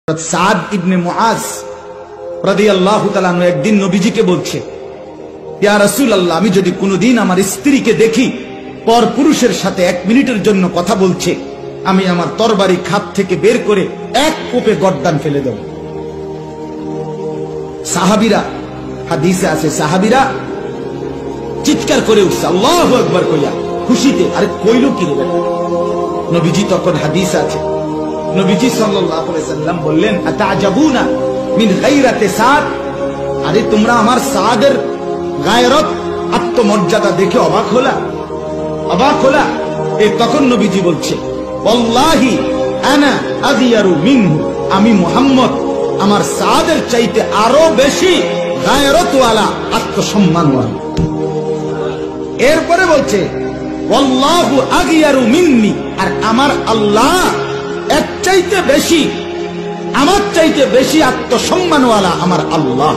সাদ ইবনে মুআজ রাদিয়াল্লাহু তাআলা আনহু একদিন নবীজিকে বলছে, ইয়া রাসূলুল্লাহ, আমি যদি কোনোদিন আমার স্ত্রীকে দেখি পর পুরুষের সাথে 1 মিনিটের জন্য কথা বলছে, আমি আমার তরবারি খাপ থেকে বের করে এক কোপে গর্দান ফেলে দেব। সাহাবীরা, হাদিসে আছে, সাহাবীরা চিৎকার করে উঠছে আল্লাহু আকবার কইয়া খুশিতে। আরে কইলো কি রে? নবীজি তখন হাদিসে আছে, নবীজি সাল্লাল্লাহু আলাইহি সাল্লাম বললেন, আতাজাবুনা মিন গায়রাতি সাদ, আরে তোমরা আমার সাদের গায়রত, আত্মমর্যাদা দেখে অবাক হলা? অবাক হলা? এই তখন নবীজি বলছে, ওয়াল্লাহি আনা আযিয়ারু মিনহু, আমি মুহাম্মদ আমার সাদের চাইতে আরো বেশি গায়রতওয়ালা, আত্মসম্মানওয়ালা। এরপরে বলছে, ওয়াল্লাহু আগিয়ারু মিন্নি, আর আমার আল্লাহ এর চাইতে বেশি, আমার চাইতে বেশি আত্মসম্মানওয়ালা আমার আল্লাহ।